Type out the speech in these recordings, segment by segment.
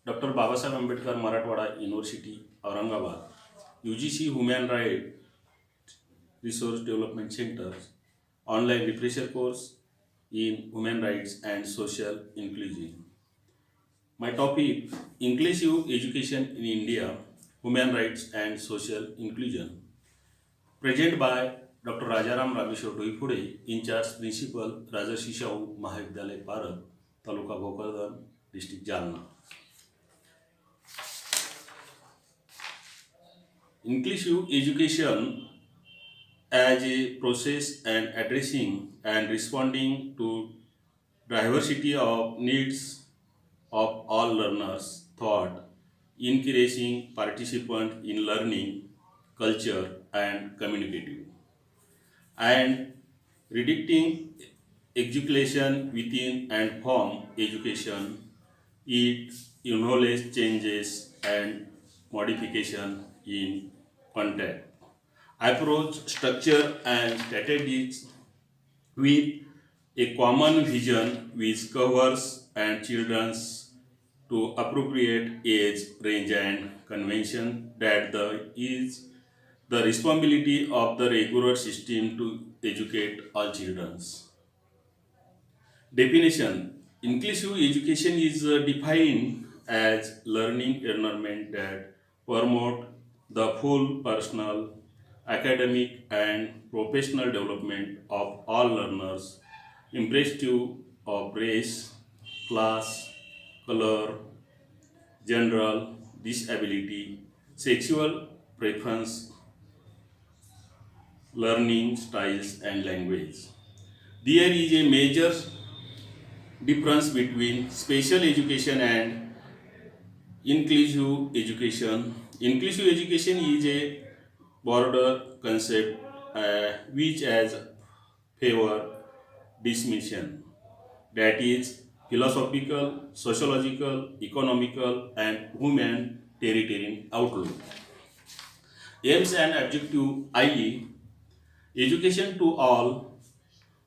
Doctor Babasaheb Ambedkar Marathwada university Aurangabad UGC human right resource development centre online refresher course in human rights and social inclusion. My topic inclusive education in India, human rights and social inclusion. Present by Dr. Rajaram Rameshwar Doifode, in charge principal Rajarshi Shahu Mahavidyalay Parak, Taluka Gokardan, District Jalna. Inclusive education as a process and addressing and responding to diversity of needs of all learners thought encouraging participant in learning culture and communicative and redirecting education within and from education it knowledge changes and modification in content approach structure and strategies with a common vision which covers and children's to appropriate age range and convention that the is the responsibility of the regular system to educate all children. Definition: inclusive education is defined as learning environment that promote the full personal, academic and professional development of all learners, irrespective of race, class, color, gender, disability, sexual preference, learning styles and language. There is a major difference between special education and inclusive education. Inclusive education is a broader concept which has favor dismission that is philosophical, sociological, economical and humanitarian outlook. Aims and objective i.e. education to all,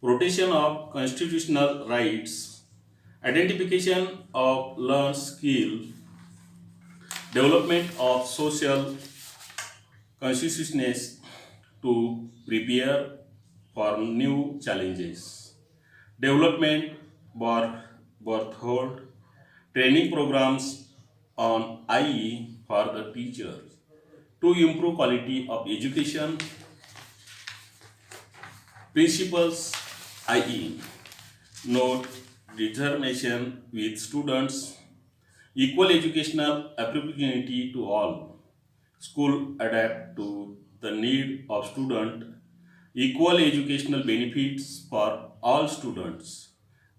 protection of constitutional rights, identification of learned skill, development of social consciousness to prepare for new challenges, development birthhood, training programs on IE for the teachers to improve quality of education, principles IE, note determination with students, equal educational opportunity to all, school adapt to the need of student, equal educational benefits for all students,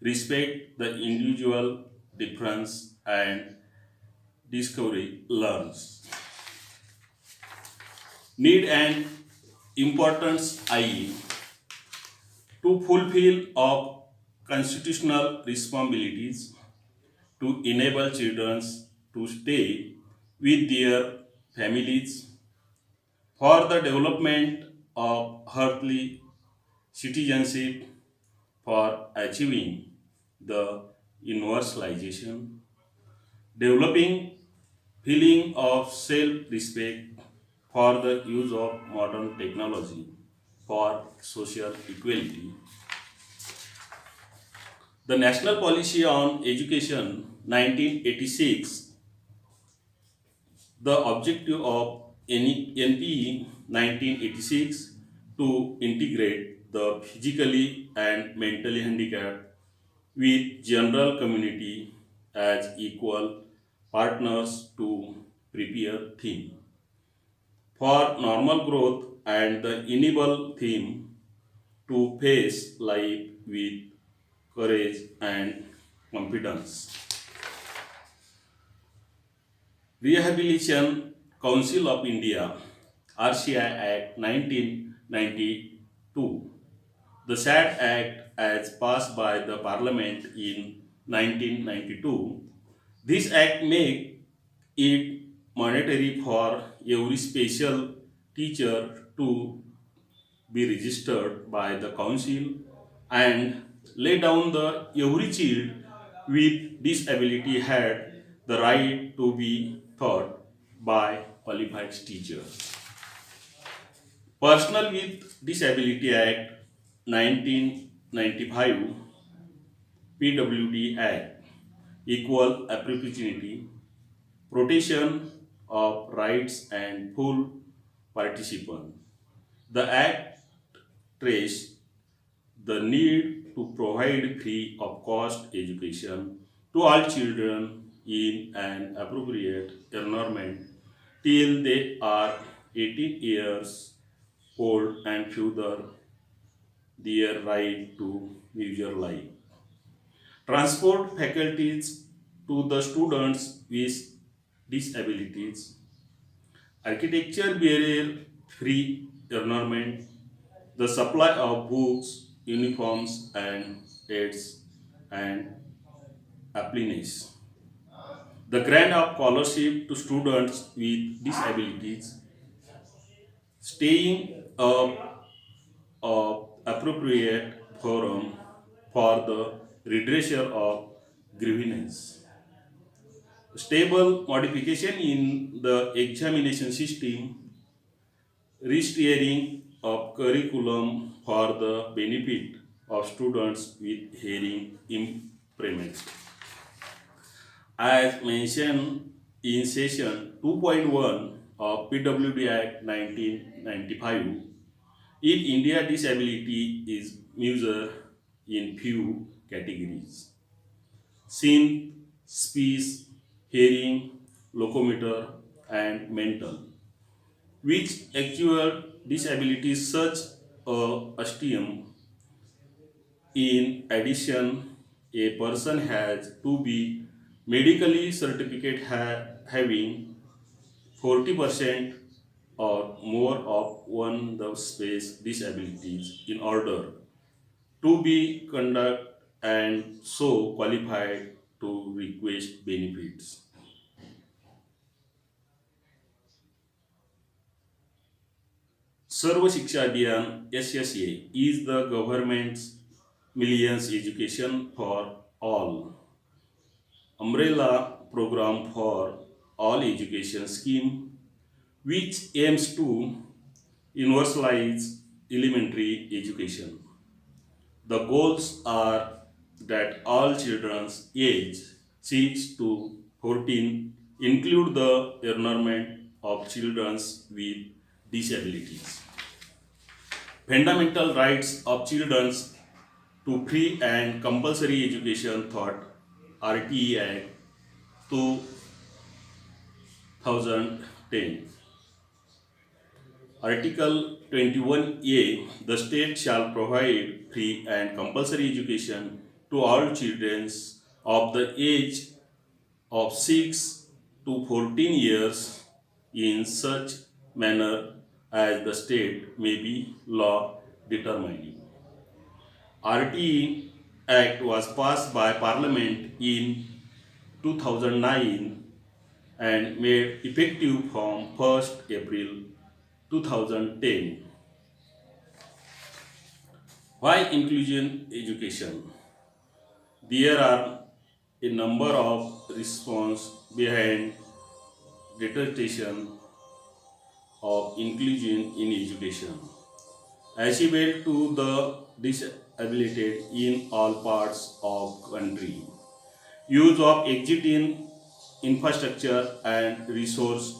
respect the individual difference and discovery learns. Need and importance IE to fulfill of constitutional responsibilities to enable children to stay with their families for the development of earthly citizenship for achieving the universalization, developing feeling of self-respect for the use of modern technology for social equality. The National Policy on Education 1986, the objective of NPE 1986 to integrate the physically and mentally handicapped with general community as equal partners to prepare theme for normal growth and the enable theme to face life with courage and confidence. Rehabilitation Council of India RCI Act 1992. The said act as passed by the Parliament in 1992. This act make it mandatory for every special teacher to be registered by the council and lay down the every child with disability had the right to be taught by qualified teachers. Personnel with Disability Act 1995, PWD Act, Equal Opportunity, Protection of Rights and Full Participation. The Act traced the need to provide free of cost education to all children in an appropriate environment till they are 18 years old and further their right to leisure life. Transport faculties to the students with disabilities, architecture barrier free environment, the supply of books, uniforms, and aids and appliances. The grant of scholarship to students with disabilities, staying of appropriate forum for the redressal of grievance. Stable modification in the examination system, resteering of curriculum for the benefit of students with hearing impairment. As mentioned in session 2.1 of PWD Act 1995, in India disability is measured in few categories: seen, speech, hearing, locomotor, and mental, which actual disabilities such as STM. In addition, a person has to be medically certificate having 40% or more of one the space disabilities in order to be conduct and so qualified to request benefits. Sarva Shiksha Abhiyan SSA is the government's millions education for all umbrella program for all education scheme which aims to universalize elementary education. The goals are that all children aged 6 to 14 include the enrollment of children with disabilities. Fundamental rights of children to free and compulsory education thought RTE Act 2010. Article 21A, the state shall provide free and compulsory education to all children of the age of 6 to 14 years in such manner as the state may be law determining. RTE Act was passed by Parliament in 2009 and made effective from 1st April 2010. Why inclusion education? There are a number of responses behind determination of inclusion in education. Accessible to the disabled in all parts of country. Use of existing infrastructure and resource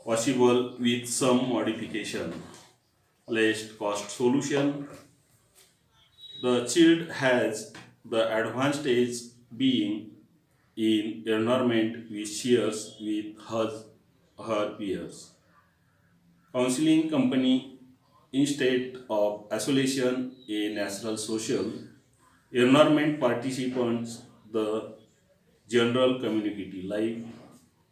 possible with some modification. Least cost solution. The child has the advantage being in environment which shares with her peers. Counseling company instead of isolation a natural social environment participants the general community life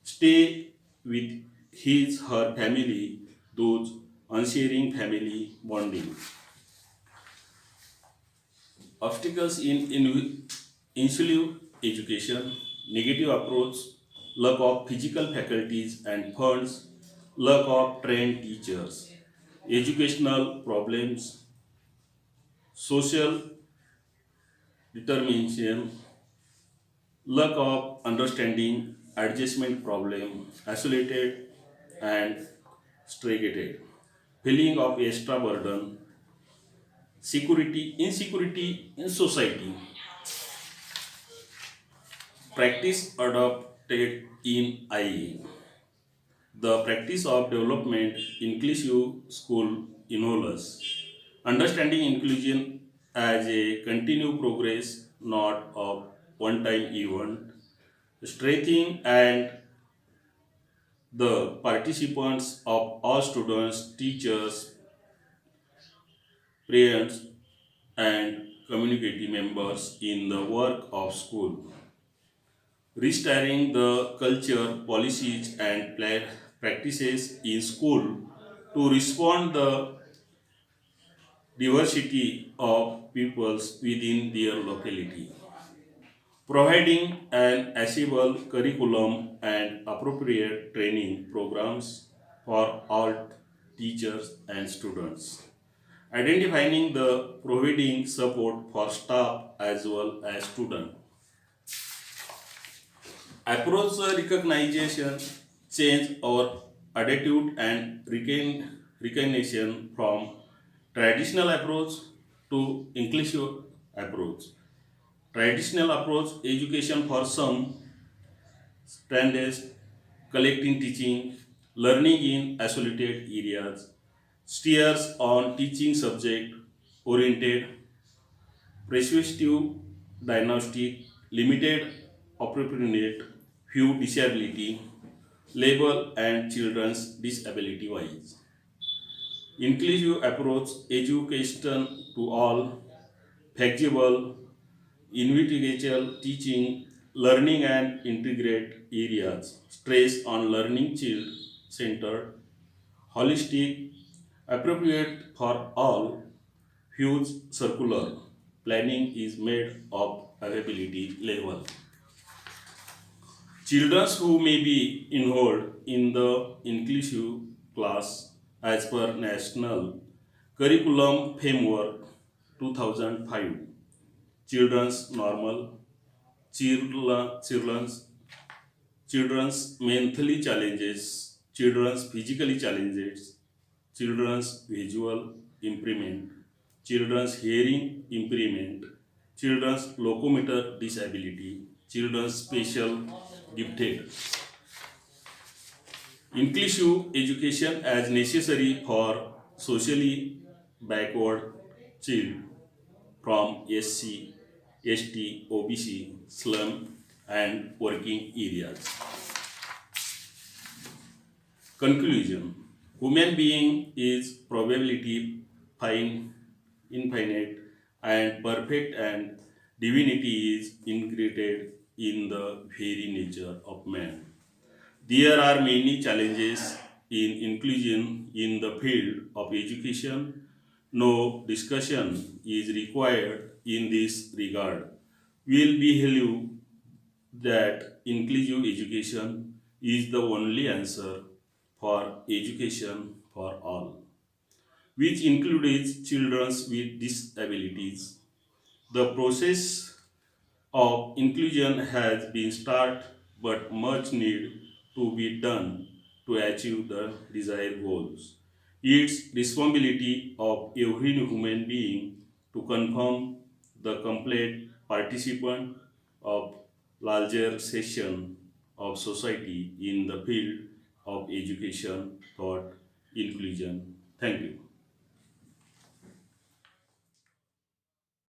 stay with his her family those unsharing family bonding. Obstacles in inclusive education, negative approach, lack of physical faculties and funds, lack of trained teachers, educational problems, social determination, lack of understanding adjustment problem, isolated and stagnated, feeling of extra burden, insecurity in society, practice adopted in IE. The practice of development inclusive school involves understanding inclusion as a continued progress, not a one-time event, strengthening and the participants of all students, teachers, parents, and community members in the work of school. Restoring the culture, policies, and practices in school to respond the diversity of peoples within their locality. Providing an accessible curriculum and appropriate training programs for all teachers and students. Identifying the providing support for staff as well as students. Approach recognition, change our attitude and recognition from traditional approach to inclusive approach. Traditional approach education for some standards, collecting teaching, learning in isolated areas, steers on teaching subject oriented, prescriptive diagnostic, limited appropriate, few disability, label and children's disability wise. Inclusive approach education to all, flexible, individual teaching, learning and integrate areas, stress on learning child centered, holistic, appropriate for all, huge circular. Planning is made of availability level. Children who may be enrolled in the inclusive class as per National Curriculum Framework 2005. Children's normal, children's mentally challenges, children's physically challenges, children's visual impairment, children's hearing impairment, children's locomotor disability, children's special gifted. Inclusive education as necessary for socially backward children from SC, ST, OBC, slum and working areas. Conclusion. Human being is probability infinite and perfect and divinity is integrated in the very nature of man. There are many challenges in inclusion in the field of education. No discussion is required in this regard. We believe that inclusive education is the only answer for education for all, which includes children with disabilities. The process of inclusion has been started, but much need to be done to achieve the desired goals. It's responsibility of every human being to confirm the complete participant of larger section of society in the field of education thought inclusion. Thank you.